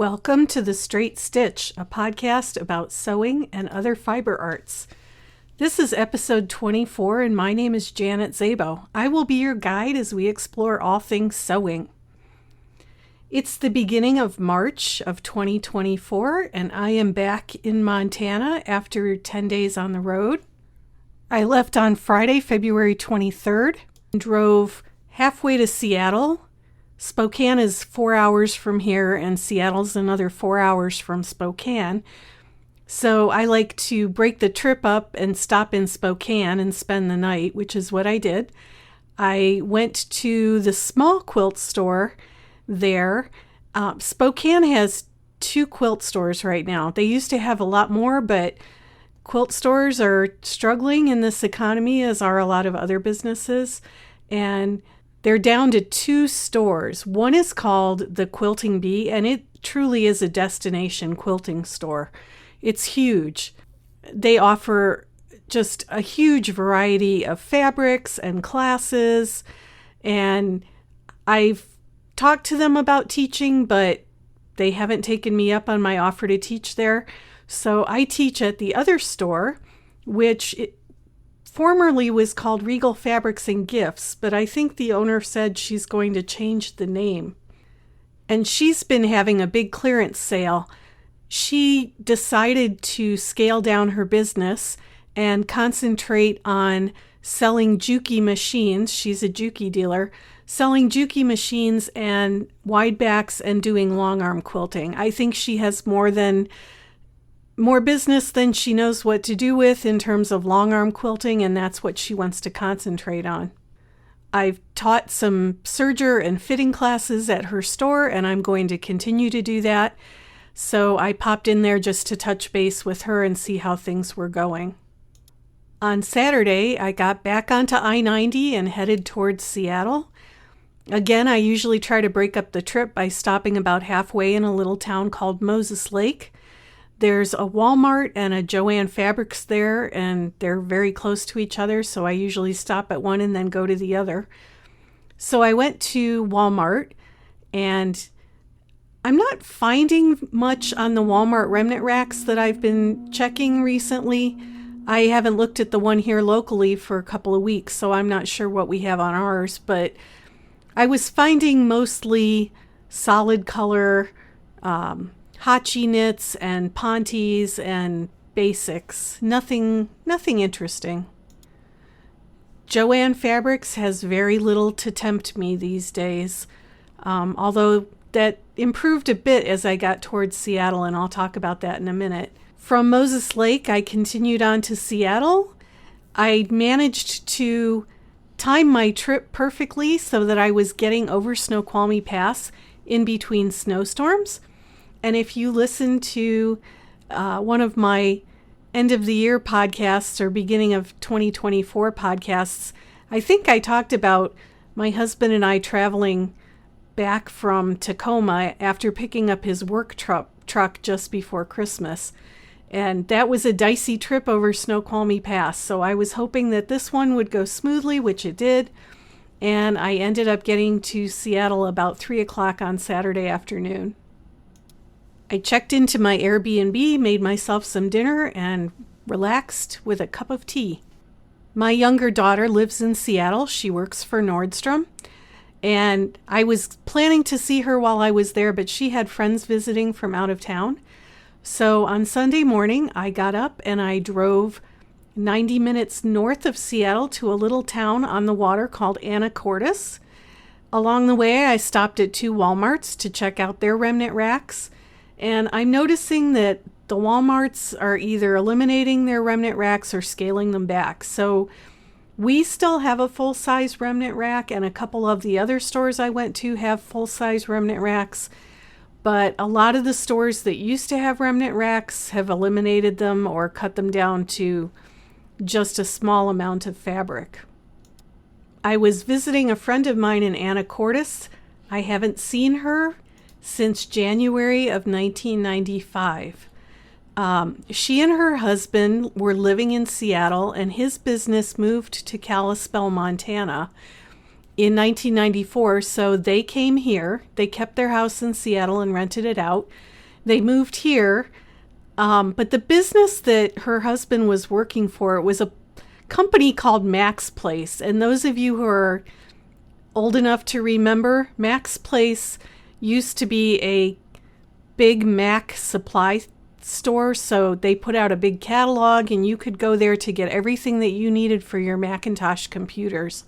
Welcome to The Straight Stitch, a podcast about sewing and other fiber arts. This is episode 24, and my name is Janet Szabo. I will be your guide as we explore all things sewing. It's the beginning of March of 2024, and I am back in Montana after 10 days on the road. I left on Friday, February 23rd, and drove halfway to Seattle. Spokane is 4 hours from here, and Seattle's another 4 hours from Spokane. So I like to break the trip up and stop in Spokane and spend the night, which is what I did. I went to the small quilt store there. Spokane has 2 quilt stores right now. They used to have a lot more, but quilt stores are struggling in this economy, as are a lot of other businesses. And they're down to 2 stores. One is called the Quilting Bee, and it truly is a destination quilting store. It's huge. They offer just a huge variety of fabrics and classes, and I've talked to them about teaching, but they haven't taken me up on my offer to teach there. So I teach at the other store, which formerly was called Regal Fabrics and Gifts, but I think the owner said she's going to change the name. And she's been having a big clearance sale. She decided to scale down her business and concentrate on selling Juki machines. She's a Juki dealer, selling Juki machines and wide backs and doing long arm quilting. I think she has more business than she knows what to do with in terms of long arm quilting, and that's what she wants to concentrate on. I've taught some serger and fitting classes at her store, and I'm going to continue to do that. So I popped in there just to touch base with her and see how things were going. On Saturday, I got back onto I-90 and headed towards Seattle. Again, I usually try to break up the trip by stopping about halfway in a little town called Moses Lake. There's a Walmart and a Joann Fabrics there, and they're very close to each other, so I usually stop at one and then go to the other. So I went to Walmart, and I'm not finding much on the Walmart remnant racks that I've been checking recently. I haven't looked at the one here locally for a couple of weeks, so I'm not sure what we have on ours, but I was finding mostly solid color, Hachi knits and Pontes and basics. Nothing interesting. Joann Fabrics has very little to tempt me these days, although that improved a bit as I got towards Seattle, and I'll talk about that in a minute. From Moses Lake, I continued on to Seattle. I managed to time my trip perfectly so that I was getting over Snoqualmie Pass in between snowstorms. And if you listen to one of my end of the year podcasts or beginning of 2024 podcasts, I think I talked about my husband and I traveling back from Tacoma after picking up his work truck just before Christmas. And that was a dicey trip over Snoqualmie Pass. So I was hoping that this one would go smoothly, which it did. And I ended up getting to Seattle about 3 o'clock on Saturday afternoon. I checked into my Airbnb, made myself some dinner, and relaxed with a cup of tea. My younger daughter lives in Seattle. She works for Nordstrom. And I was planning to see her while I was there, but she had friends visiting from out of town. So on Sunday morning, I got up and I drove 90 minutes north of Seattle to a little town on the water called Anacortes. Along the way, I stopped at 2 Walmarts to check out their remnant racks. And I'm noticing that the Walmarts are either eliminating their remnant racks or scaling them back. So we still have a full-size remnant rack, and a couple of the other stores I went to have full-size remnant racks. But a lot of the stores that used to have remnant racks have eliminated them or cut them down to just a small amount of fabric. I was visiting a friend of mine in Anacortes. I haven't seen her since January of 1995. She and her husband were living in Seattle, and his business moved to Kalispell, Montana in 1994. So they came here. They kept their house in Seattle and rented it out. They moved here, but the business that her husband was working for was a company called Mac's Place. And those of you who are old enough to remember, Mac's Place used to be a big Mac supply store. So they put out a big catalog and you could go there to get everything that you needed for your Macintosh computers.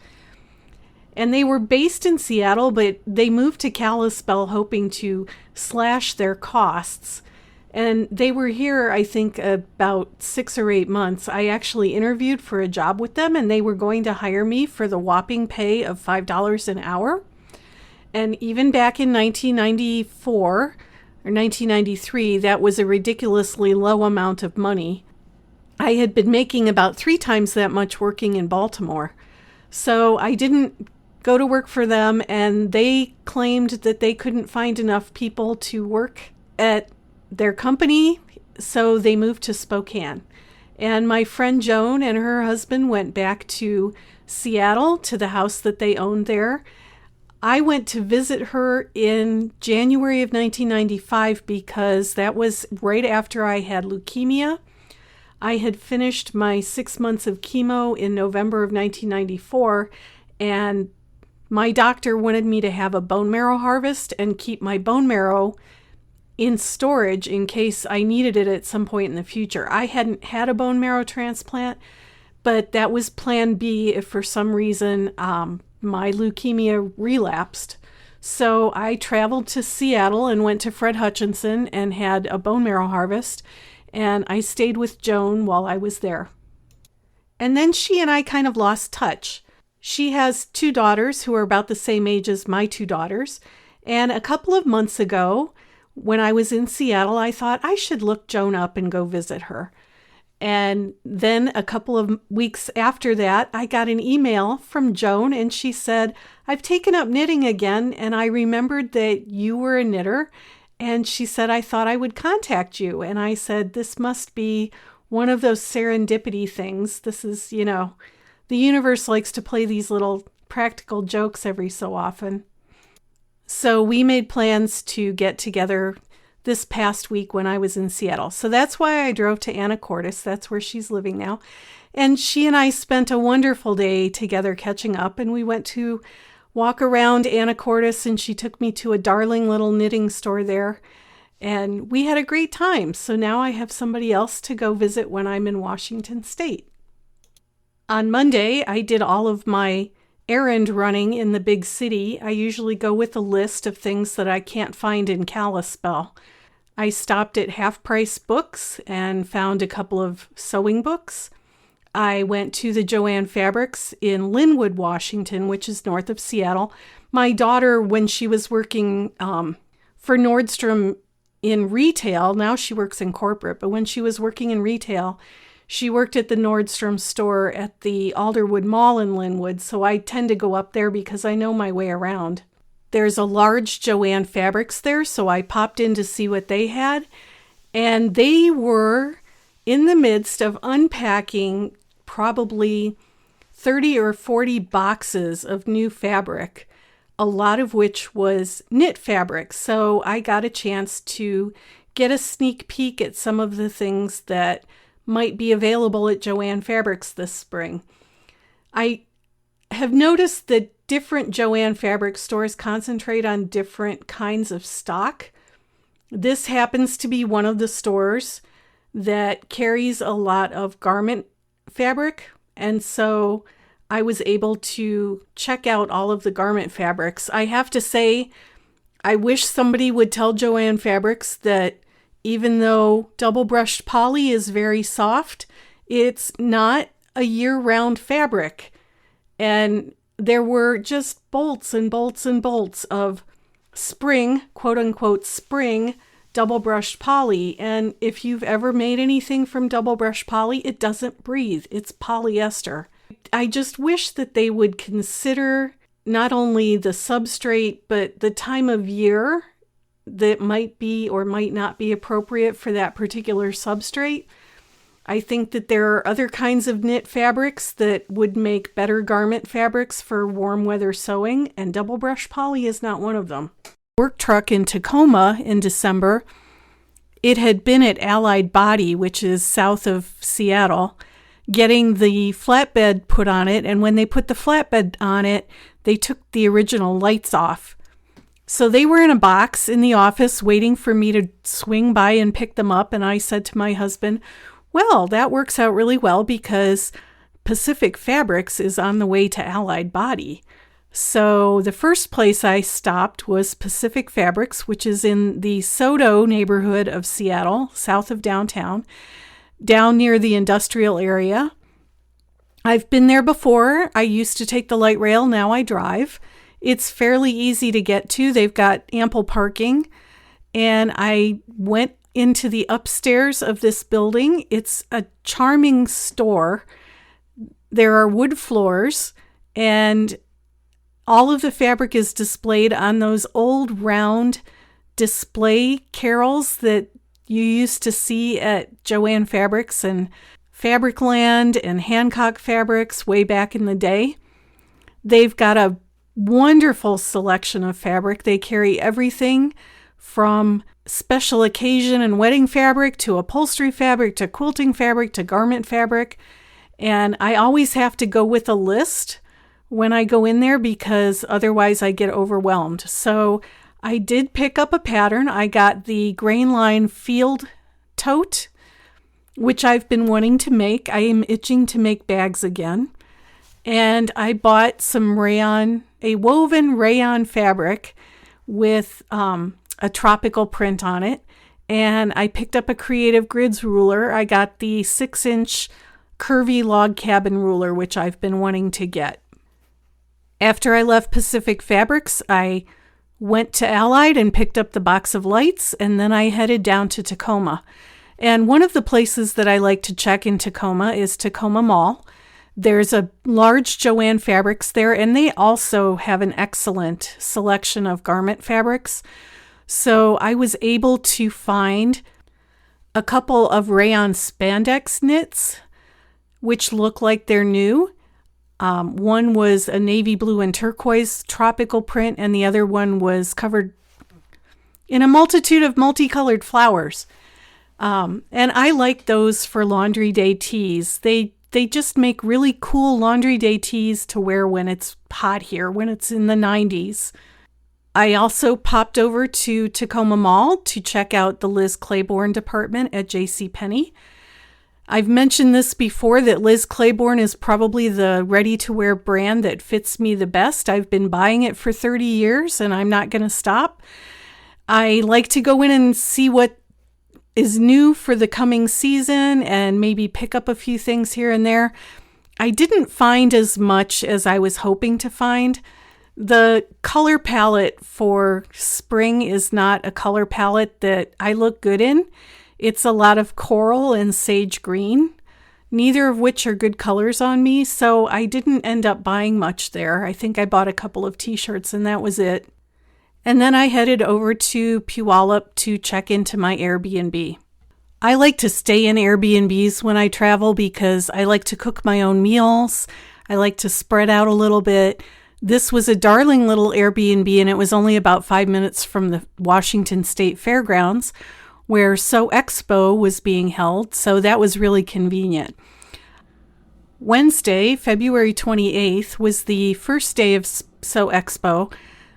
And they were based in Seattle, but they moved to Kalispell hoping to slash their costs. And they were here, I think, about 6 or 8 months. I actually interviewed for a job with them, and they were going to hire me for the whopping pay of $5 an hour. And even back in 1994 or 1993, that was a ridiculously low amount of money. I had been making about 3 times that much working in Baltimore. So I didn't go to work for them, and they claimed that they couldn't find enough people to work at their company, so they moved to Spokane. And my friend Joan and her husband went back to Seattle to the house that they owned there. I went to visit her in January of 1995 because that was right after I had leukemia. I had finished my 6 months of chemo in November of 1994, and my doctor wanted me to have a bone marrow harvest and keep my bone marrow in storage in case I needed it at some point in the future. I hadn't had a bone marrow transplant, but that was plan B if for some reason my leukemia relapsed. So I traveled to Seattle and went to Fred Hutchinson and had a bone marrow harvest, and I stayed with Joan while I was there. And then she and I kind of lost touch. She has 2 daughters who are about the same age as my 2 daughters, and a couple of months ago, when I was in Seattle, I thought I should look Joan up and go visit her. And then a couple of weeks after that, I got an email from Joan, and she said, "I've taken up knitting again, and I remembered that you were a knitter." And she said, "I thought I would contact you." And I said, "This must be one of those serendipity things. This is, the universe likes to play these little practical jokes every so often." So we made plans to get together this past week when I was in Seattle. So that's why I drove to Anacortes. That's where she's living now. And she and I spent a wonderful day together catching up. And we went to walk around Anacortes, and she took me to a darling little knitting store there. And we had a great time. So now I have somebody else to go visit when I'm in Washington State. On Monday, I did all of my errand running in the big city. I usually go with a list of things that I can't find in Kalispell. I stopped at Half Price Books and found a couple of sewing books. I went to the Joann Fabrics in Linwood, Washington, which is north of Seattle. My daughter, when she was working for Nordstrom in retail, now she works in corporate, but when she was working in retail, she worked at the Nordstrom store at the Alderwood Mall in Linwood, so I tend to go up there because I know my way around. There's a large Joann Fabrics there, so I popped in to see what they had, and they were in the midst of unpacking probably 30 or 40 boxes of new fabric, a lot of which was knit fabric. So I got a chance to get a sneak peek at some of the things that might be available at Joann Fabrics this spring. I have noticed that different Joann Fabric stores concentrate on different kinds of stock. This happens to be one of the stores that carries a lot of garment fabric, and so I was able to check out all of the garment fabrics. I have to say, I wish somebody would tell Joann Fabrics that even though double brushed poly is very soft, it's not a year-round fabric. And there were just bolts and bolts and bolts of spring, quote unquote, spring double brushed poly. And if you've ever made anything from double brushed poly, it doesn't breathe. It's polyester. I just wish that they would consider not only the substrate, but the time of year that might be or might not be appropriate for that particular substrate. I think that there are other kinds of knit fabrics that would make better garment fabrics for warm weather sewing, and double brush poly is not one of them. Work truck in Tacoma in December, it had been at Allied Body, which is south of Seattle, getting the flatbed put on it. And when they put the flatbed on it, they took the original lights off. So they were in a box in the office waiting for me to swing by and pick them up. And I said to my husband, well, that works out really well because Pacific Fabrics is on the way to Allied Body. So the first place I stopped was Pacific Fabrics, which is in the Soto neighborhood of Seattle, south of downtown, down near the industrial area. I've been there before. I used to take the light rail. Now I drive. It's fairly easy to get to. They've got ample parking. And I went into the upstairs of this building. It's a charming store. There are wood floors, and all of the fabric is displayed on those old round display carrels that you used to see at Joann Fabrics and Fabricland and Hancock Fabrics way back in the day. They've got a wonderful selection of fabric. They carry everything from special occasion and wedding fabric to upholstery fabric to quilting fabric to garment fabric. And I always have to go with a list when I go in there because otherwise I get overwhelmed. So I did pick up a pattern. I got the Grain Line Field Tote, which I've been wanting to make. I am itching to make bags again. And I bought some rayon, a woven rayon fabric with a tropical print on it. And I picked up a Creative Grids ruler. I got the 6-inch curvy log cabin ruler, which I've been wanting to get. After I left Pacific Fabrics, I went to Allied and picked up the box of lights, and then I headed down to Tacoma. And one of the places that I like to check in Tacoma is Tacoma Mall. There's a large Joann Fabrics there, and they also have an excellent selection of garment fabrics. So I was able to find a couple of rayon spandex knits, which look like they're new. One was a navy blue and turquoise tropical print, and the other one was covered in a multitude of multicolored flowers. And I like those for laundry day tees. They just make really cool laundry day tees to wear when it's hot here, when it's in the 90s. I also popped over to Tacoma Mall to check out the Liz Claiborne department at JCPenney. I've mentioned this before that Liz Claiborne is probably the ready-to-wear brand that fits me the best. I've been buying it for 30 years and I'm not going to stop. I like to go in and see what is new for the coming season and maybe pick up a few things here and there. I didn't find as much as I was hoping to find. The color palette for spring is not a color palette that I look good in. It's a lot of coral and sage green, neither of which are good colors on me, so I didn't end up buying much there. I think I bought a couple of t-shirts and that was it. And then I headed over to Puyallup to check into my Airbnb. I like to stay in Airbnbs when I travel because I like to cook my own meals. I like to spread out a little bit. This was a darling little Airbnb, and it was only about 5 minutes from the Washington State Fairgrounds, where Sew Expo was being held, so that was really convenient. Wednesday, February 28th, was the first day of Sew Expo.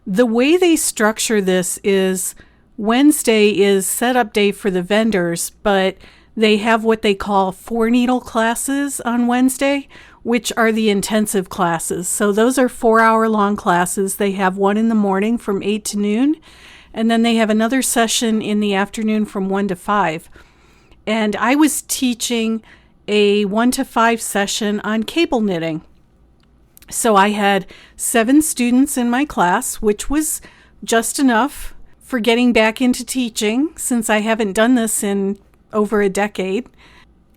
The way they structure this is Wednesday is setup day for the vendors, but they have what they call 4-needle classes on Wednesday, which are the intensive classes. So those are 4-hour-long classes. They have one in the morning from 8 to noon, and then they have another session in the afternoon from 1 to 5. And I was teaching a 1 to 5 session on cable knitting. So I had 7 students in my class, which was just enough for getting back into teaching since I haven't done this in over a decade.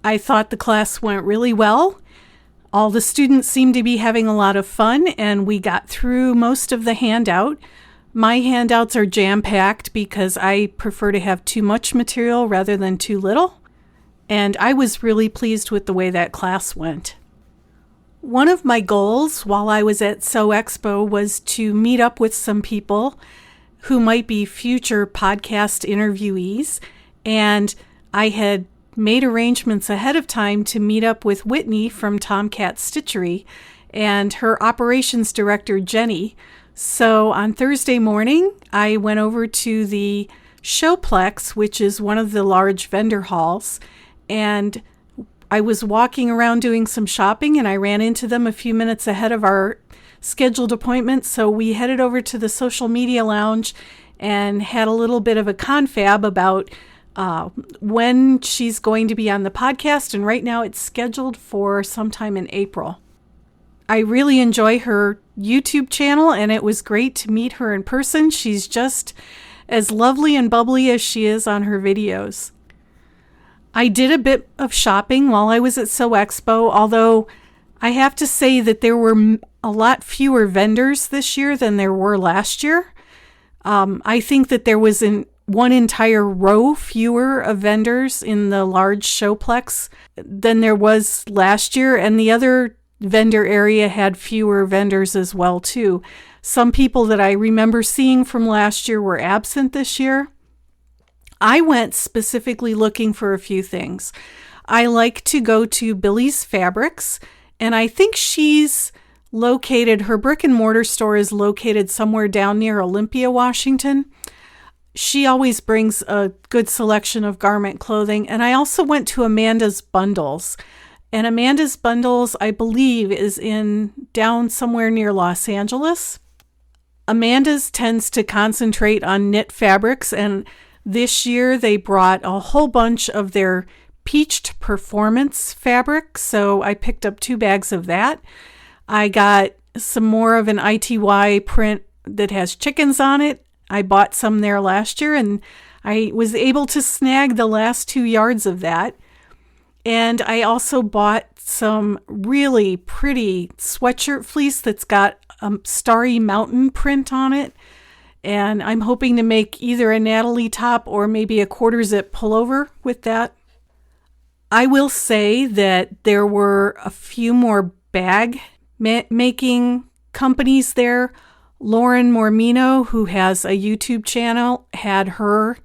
I thought the class went really well. All the students seemed to be having a lot of fun, and we got through most of the handout. My handouts are jam-packed because I prefer to have too much material rather than too little. And I was really pleased with the way that class went. One of my goals while I was at Sew Expo was to meet up with some people who might be future podcast interviewees And I had made arrangements ahead of time to meet up with Whitney from Tomcat Stitchery and her operations director, Jenny. So on Thursday morning, I went over to the Showplex, which is one of the large vendor halls, and I was walking around doing some shopping, and I ran into them a few minutes ahead of our scheduled appointment. So we headed over to the social media lounge and had a little bit of a confab about when she's going to be on the podcast. And right now it's scheduled for sometime in April. I really enjoy her YouTube channel, and it was great to meet her in person. She's just as lovely and bubbly as she is on her videos. I did a bit of shopping while I was at Sew Expo, although I have to say that there were a lot fewer vendors this year than there were last year. I think that there was one entire row fewer of vendors in the large showplex than there was last year, and the other vendor area had fewer vendors as well too. Some people that I remember seeing from last year were absent this year. I went specifically looking for a few things. I like to go to Billy's Fabrics, and I think she's located, her brick and mortar store is located somewhere down near Olympia, Washington. She always brings a good selection of garment clothing. And I also went to Amanda's Bundles. And Amanda's Bundles, I believe, is down somewhere near Los Angeles. Amanda's tends to concentrate on knit fabrics, and this year they brought a whole bunch of their Peached Performance fabric, so I picked up 2 bags of that. I got some more of an ITY print that has chickens on it. I bought some there last year, and I was able to snag the last 2 yards of that. And I also bought some really pretty sweatshirt fleece that's got a Starry Mountain print on it. And I'm hoping to make either a Natalie top or maybe a quarter zip pullover with that. I will say that there were a few more bag making companies there. Lauren Mormino, who has a YouTube channel, had her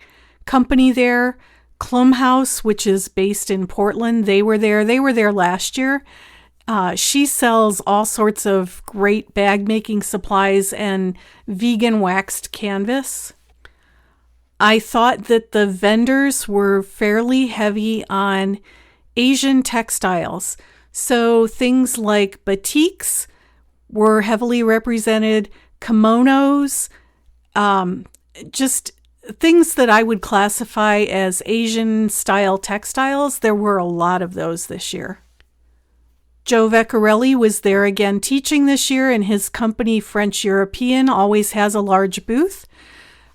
company there. Klumhouse, which is based in Portland, they were there. They were there last year. She sells all sorts of great bag making supplies and vegan waxed canvas. I thought that the vendors were fairly heavy on Asian textiles. So things like batiks were heavily represented, kimonos, just things that I would classify as Asian style textiles. There were a lot of those this year. Joe Vecchiarelli was there again teaching this year, and his company French European always has a large booth.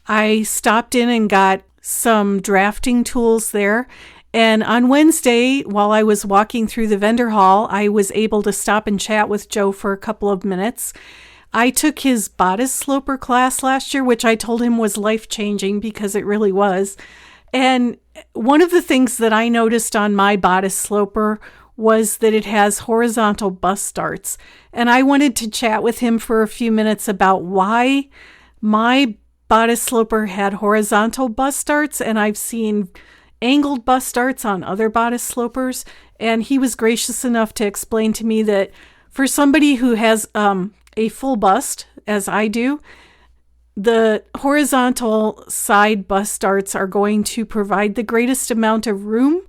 I stopped in and got some drafting tools there. And on Wednesday, while I was walking through the vendor hall, I was able to stop and chat with Joe for a couple of minutes. I took his bodice sloper class last year, which I told him was life-changing because it really was. And one of the things that I noticed on my bodice sloper was that it has horizontal bust darts. And I wanted to chat with him for a few minutes about why my bodice sloper had horizontal bust darts, and I've seen angled bust darts on other bodice slopers. And he was gracious enough to explain to me that for somebody who has a full bust, as I do, the horizontal side bust darts are going to provide the greatest amount of room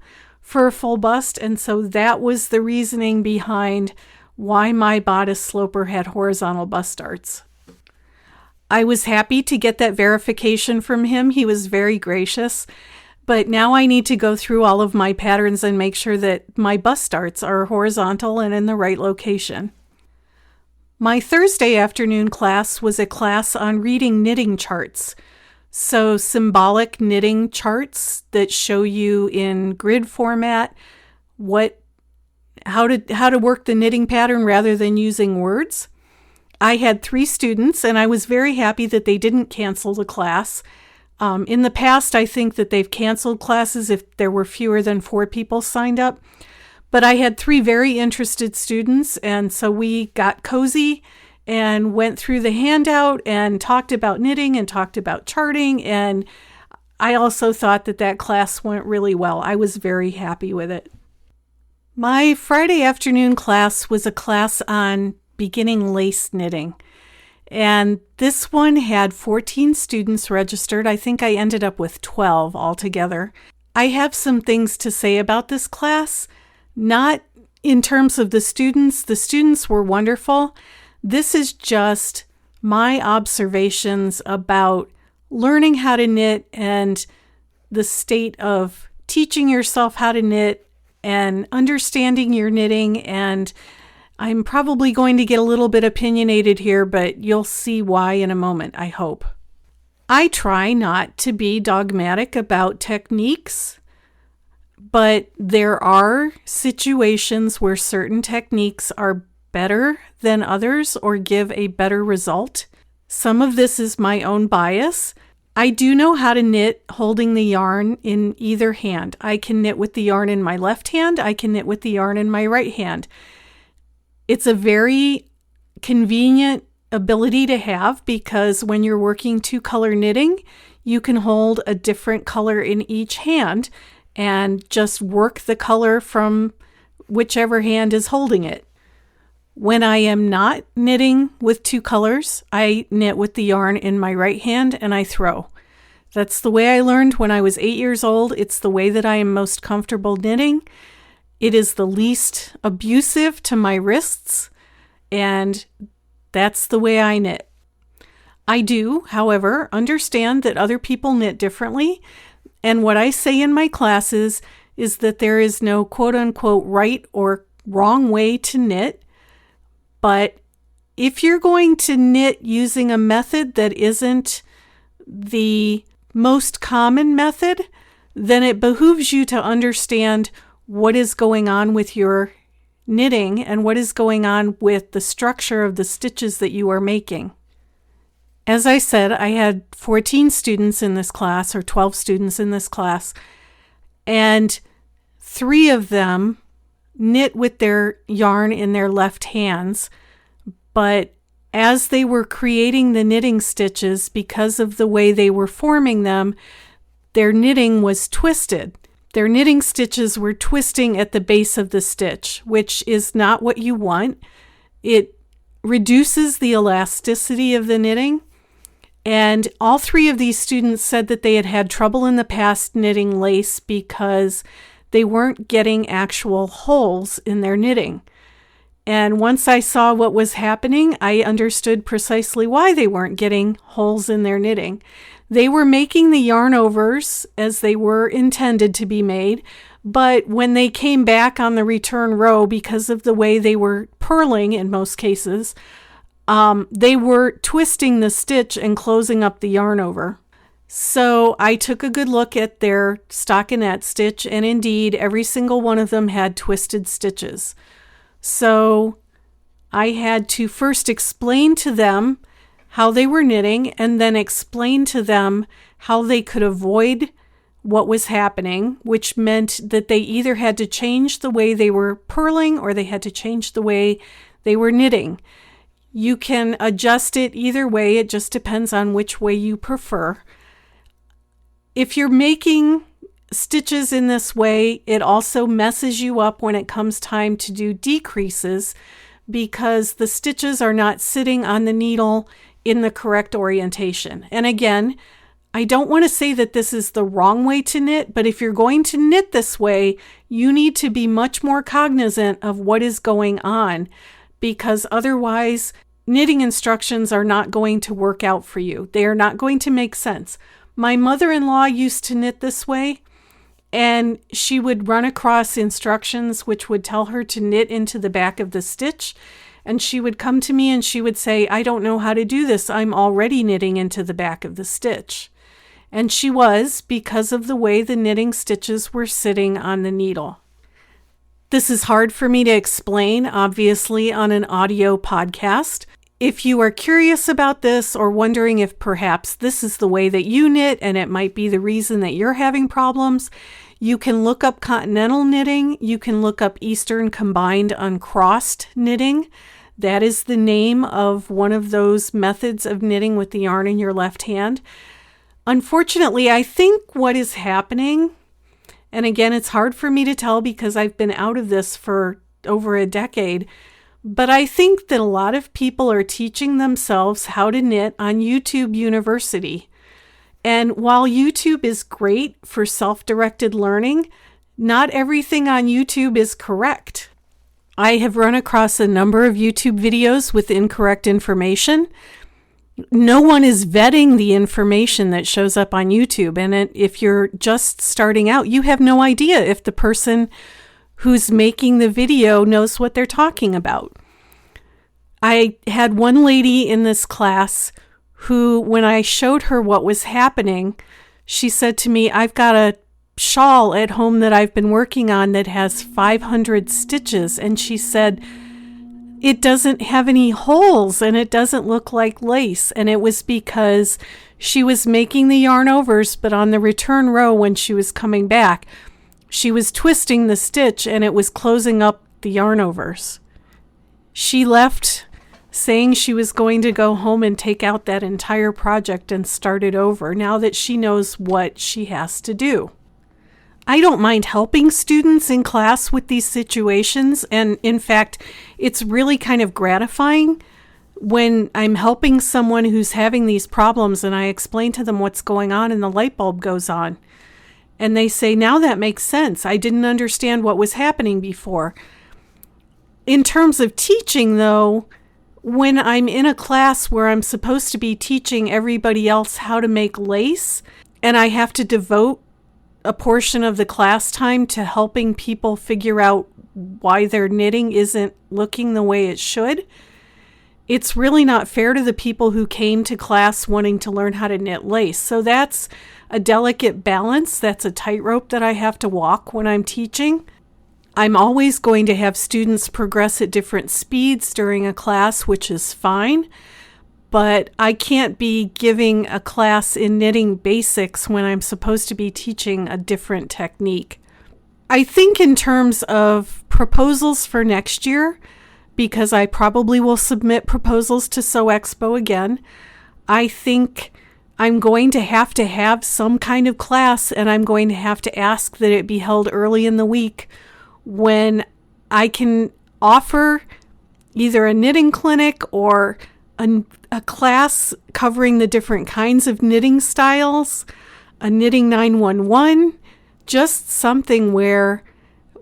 for a full bust. And so that was the reasoning behind why my bodice sloper had horizontal bust darts. I was happy to get that verification from him. He was very gracious. But now I need to go through all of my patterns and make sure that my bust darts are horizontal and in the right location. My Thursday afternoon class was a class on reading knitting charts. So symbolic knitting charts that show you in grid format how to work the knitting pattern rather than using words. I had 3 students, and I was very happy that they didn't cancel the class. In the past, I think that they've canceled classes if there were fewer than 4 people signed up. But I had 3 very interested students, and so we got cozy and went through the handout and talked about knitting and talked about charting. And I also thought that class went really well. I was very happy with it. My Friday afternoon class was a class on beginning lace knitting. And this one had 14 students registered. I think I ended up with 12 altogether. I have some things to say about this class, not in terms of the students. The students were wonderful. This is just my observations about learning how to knit and the state of teaching yourself how to knit and understanding your knitting. And I'm probably going to get a little bit opinionated here, but you'll see why in a moment, I hope. I try not to be dogmatic about techniques, but there are situations where certain techniques are better than others or give a better result. Some of this is my own bias. I do know how to knit holding the yarn in either hand. I can knit with the yarn in my left hand. I can knit with the yarn in my right hand. It's a very convenient ability to have because when you're working two-color knitting, you can hold a different color in each hand and just work the color from whichever hand is holding it. When I am not knitting with two colors, I knit with the yarn in my right hand and I throw. That's the way I learned when I was 8 years old. It's the way that I am most comfortable knitting. It is the least abusive to my wrists, and that's the way I knit. I do, however, understand that other people knit differently, and what I say in my classes is that there is no quote-unquote right or wrong way to knit. But if you're going to knit using a method that isn't the most common method, then it behooves you to understand what is going on with your knitting and what is going on with the structure of the stitches that you are making. As I said, I had 14 students in this class, or 12 students in this class, and 3 of them knit with their yarn in their left hands, but as they were creating the knitting stitches, because of the way they were forming them, their knitting was twisted. Their knitting stitches were twisting at the base of the stitch, which is not what you want. It reduces the elasticity of the knitting. And all 3 of these students said that they had had trouble in the past knitting lace because they weren't getting actual holes in their knitting. And once I saw what was happening, I understood precisely why they weren't getting holes in their knitting. They were making the yarn overs as they were intended to be made, but when they came back on the return row, because of the way they were purling in most cases, they were twisting the stitch and closing up the yarn over. So I took a good look at their stockinette stitch, and indeed, every single one of them had twisted stitches. So I had to first explain to them how they were knitting, and then explain to them how they could avoid what was happening, which meant that they either had to change the way they were purling or they had to change the way they were knitting. You can adjust it either way. It just depends on which way you prefer. If you're making stitches in this way, it also messes you up when it comes time to do decreases because the stitches are not sitting on the needle in the correct orientation. And again, I don't want to say that this is the wrong way to knit, but if you're going to knit this way, you need to be much more cognizant of what is going on, because otherwise knitting instructions are not going to work out for you. They are not going to make sense. My mother-in-law used to knit this way, and she would run across instructions which would tell her to knit into the back of the stitch. And she would come to me and she would say, "I don't know how to do this. I'm already knitting into the back of the stitch." And she was, because of the way the knitting stitches were sitting on the needle. This is hard for me to explain, obviously, on an audio podcast. If you are curious about this or wondering if perhaps this is the way that you knit and it might be the reason that you're having problems, you can look up continental knitting. You can look up Eastern combined uncrossed knitting. That is the name of one of those methods of knitting with the yarn in your left hand. Unfortunately, I think what is happening, and again, it's hard for me to tell because I've been out of this for over a decade, but I think that a lot of people are teaching themselves how to knit on YouTube University. And while YouTube is great for self-directed learning, not everything on YouTube is correct. I have run across a number of YouTube videos with incorrect information. No one is vetting the information that shows up on YouTube. And if you're just starting out, you have no idea if the person who's making the video knows what they're talking about. I had one lady in this class who, when I showed her what was happening, she said to me, "I've got a shawl at home that I've been working on that has 500 stitches." And she said, "It doesn't have any holes and it doesn't look like lace." And it was because she was making the yarn overs, but on the return row when she was coming back, she was twisting the stitch and it was closing up the yarn overs. She left saying she was going to go home and take out that entire project and start it over now that she knows what she has to do. I don't mind helping students in class with these situations, and in fact, it's really kind of gratifying when I'm helping someone who's having these problems and I explain to them what's going on and the light bulb goes on. And they say, "Now that makes sense. I didn't understand what was happening before." In terms of teaching, though, when I'm in a class where I'm supposed to be teaching everybody else how to make lace, and I have to devote a portion of the class time to helping people figure out why their knitting isn't looking the way it should, it's really not fair to the people who came to class wanting to learn how to knit lace. So that's a delicate balance. That's a tightrope that I have to walk when I'm teaching. I'm always going to have students progress at different speeds during a class, which is fine, but I can't be giving a class in knitting basics when I'm supposed to be teaching a different technique. I think in terms of proposals for next year, because I probably will submit proposals to Sew Expo again, I think I'm going to have some kind of class, and I'm going to have to ask that it be held early in the week when I can offer either a knitting clinic or a class covering the different kinds of knitting styles, a knitting 911, just something where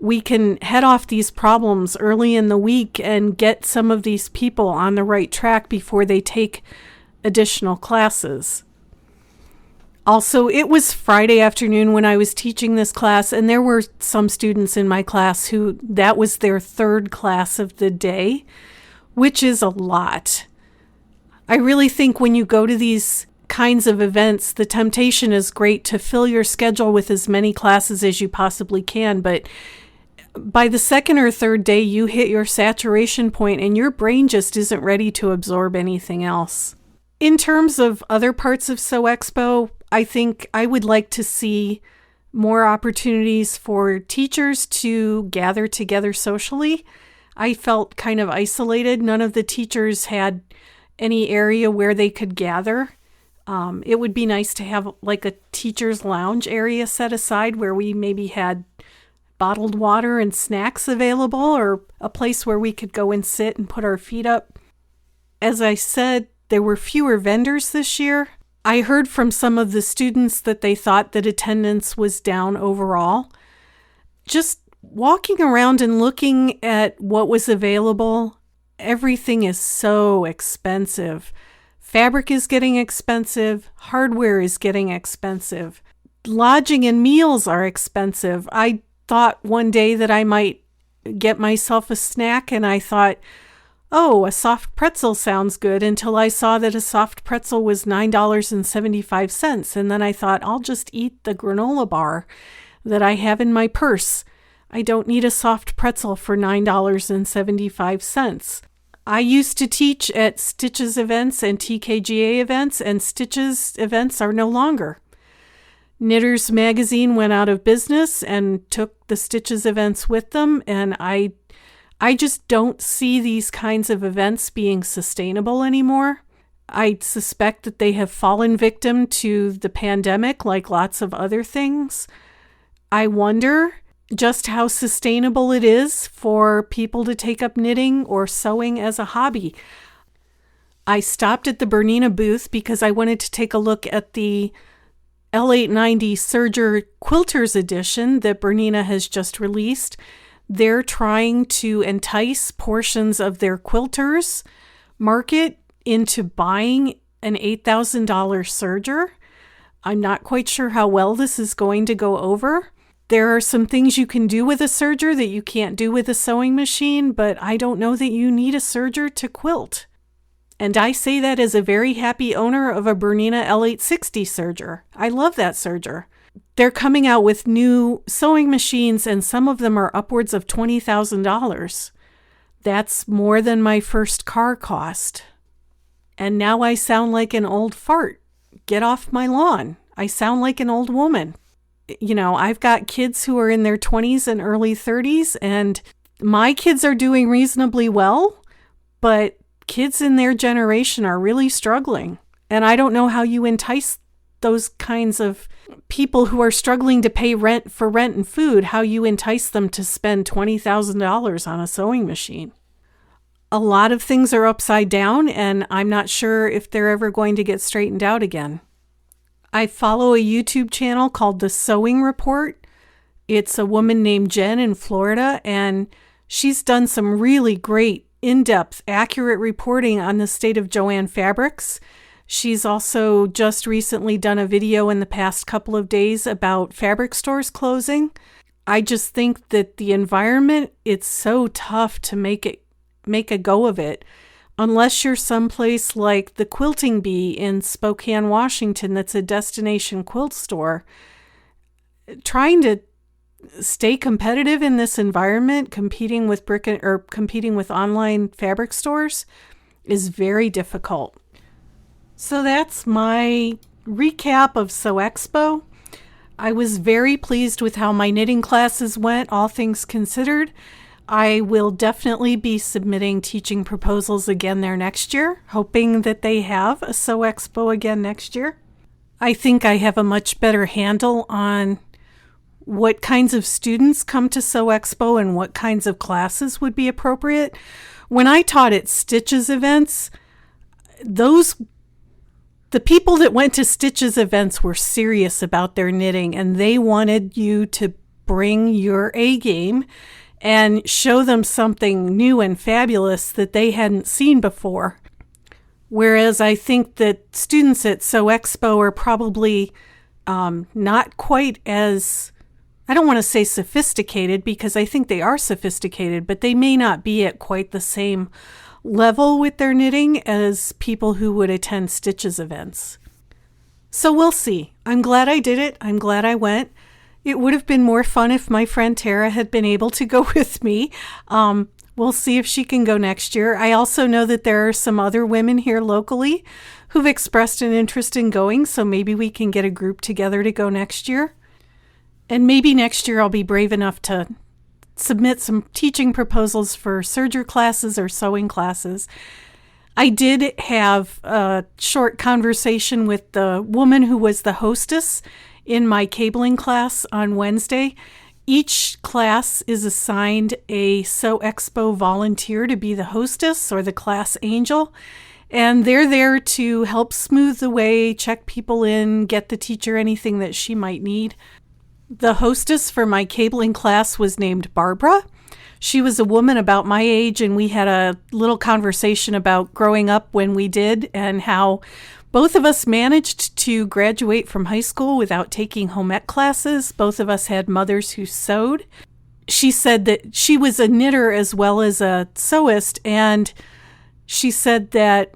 we can head off these problems early in the week and get some of these people on the right track before they take additional classes. Also, it was Friday afternoon when I was teaching this class, and there were some students in my class who that was their third class of the day, which is a lot. I really think when you go to these kinds of events, the temptation is great to fill your schedule with as many classes as you possibly can, but by the second or third day, you hit your saturation point and your brain just isn't ready to absorb anything else. In terms of other parts of Sew Expo, I think I would like to see more opportunities for teachers to gather together socially. I felt kind of isolated. None of the teachers had any area where they could gather. It would be nice to have like a teacher's lounge area set aside where we maybe had bottled water and snacks available, or a place where we could go and sit and put our feet up. As I said, there were fewer vendors this year. I heard from some of the students that they thought that attendance was down overall. Just walking around and looking at what was available, everything is so expensive. Fabric is getting expensive. Hardware is getting expensive. Lodging and meals are expensive. I thought one day that I might get myself a snack, and I thought, oh, a soft pretzel sounds good, until I saw that a soft pretzel was $9.75. And then I thought, I'll just eat the granola bar that I have in my purse. I don't need a soft pretzel for $9.75. I used to teach at Stitches events and TKGA events, and Stitches events are no longer. Knitters Magazine went out of business and took the Stitches events with them, and I just don't see these kinds of events being sustainable anymore. I suspect that they have fallen victim to the pandemic like lots of other things. I wonder just how sustainable it is for people to take up knitting or sewing as a hobby. I stopped at the Bernina booth because I wanted to take a look at the L890 Serger Quilters edition that Bernina has just released. They're trying to entice portions of their quilters market into buying an $8,000 serger. I'm not quite sure how well this is going to go over. There are some things you can do with a serger that you can't do with a sewing machine, but I don't know that you need a serger to quilt. And I say that as a very happy owner of a Bernina L860 serger. I love that serger. They're coming out with new sewing machines, and some of them are upwards of $20,000. That's more than my first car cost. And now I sound like an old fart. Get off my lawn. I sound like an old woman. You know, I've got kids who are in their 20s and early 30s, and my kids are doing reasonably well, but kids in their generation are really struggling. And I don't know how you entice those kinds of people who are struggling to pay rent and food, how you entice them to spend $20,000 on a sewing machine. A lot of things are upside down, and I'm not sure if they're ever going to get straightened out again. I follow a YouTube channel called The Sewing Report. It's a woman named Jen in Florida, and she's done some really great, in-depth, accurate reporting on the state of Joann fabrics. She's also just recently done a video in the past couple of days about fabric stores closing. I just think that the environment, it's so tough to make a go of it. Unless you're someplace like the Quilting Bee in Spokane, Washington, that's a destination quilt store. Trying to stay competitive in this environment, competing with online fabric stores, is very difficult. So that's my recap of Sew Expo. I was very pleased with how my knitting classes went, all things considered. I will definitely be submitting teaching proposals again there next year, hoping that they have a Sew Expo again next year. I think I have a much better handle on what kinds of students come to Sew Expo and what kinds of classes would be appropriate. When I taught at Stitches events, the people that went to Stitches events were serious about their knitting, and they wanted you to bring your A game and show them something new and fabulous that they hadn't seen before. Whereas I think that students at Sew Expo are probably not quite as, I don't want to say sophisticated, because I think they are sophisticated, but they may not be at quite the same level with their knitting as people who would attend Stitches events. So we'll see. I'm glad I did it. I'm glad I went. It would have been more fun if my friend Tara had been able to go with me. We'll see if she can go next year. I also know that there are some other women here locally who've expressed an interest in going, so maybe we can get a group together to go next year. And maybe next year I'll be brave enough to submit some teaching proposals for serger classes or sewing classes. I did have a short conversation with the woman who was the hostess in my cabling class on Wednesday. Each class is assigned a Sew Expo volunteer to be the hostess or the class angel, and they're there to help smooth the way, check people in, get the teacher anything that she might need. The hostess for my cabling class was named Barbara. She was a woman about my age, and we had a little conversation about growing up when we did and how both of us managed to graduate from high school without taking home ec classes. Both of us had mothers who sewed. She said that she was a knitter as well as a sewist, and she said that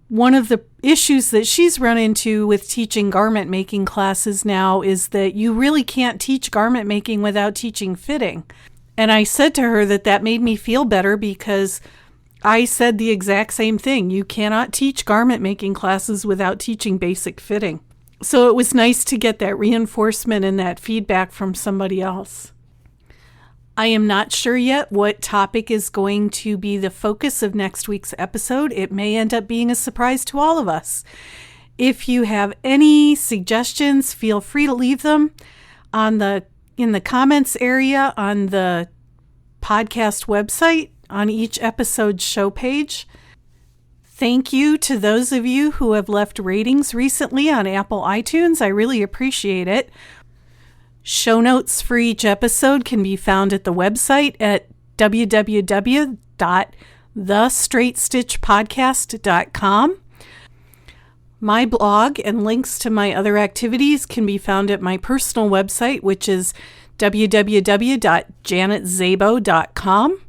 one of the issues that she's run into with teaching garment making classes now is that you really can't teach garment making without teaching fitting. And I said to her that made me feel better, because I said the exact same thing. You cannot teach garment making classes without teaching basic fitting. So it was nice to get that reinforcement and that feedback from somebody else. I am not sure yet what topic is going to be the focus of next week's episode. It may end up being a surprise to all of us. If you have any suggestions, feel free to leave them in the comments area on the podcast website on each episode's show page. Thank you to those of you who have left ratings recently on Apple iTunes. I really appreciate it. Show notes for each episode can be found at the website at www.thestraightstitchpodcast.com. My blog and links to my other activities can be found at my personal website, which is www.janetzabo.com.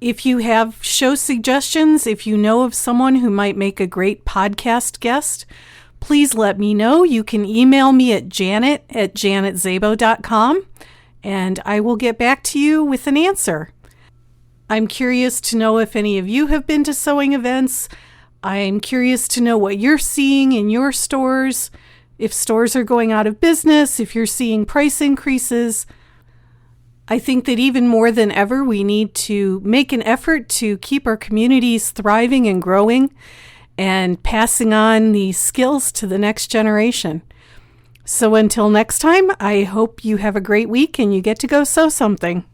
If you have show suggestions, if you know of someone who might make a great podcast guest, please let me know. You can email me at janet@janetzabo.com, and I will get back to you with an answer. I'm curious to know if any of you have been to sewing events. I'm curious to know what you're seeing in your stores, if stores are going out of business, if you're seeing price increases. I think that even more than ever, we need to make an effort to keep our communities thriving and growing and passing on these skills to the next generation. So until next time, I hope you have a great week and you get to go sew something.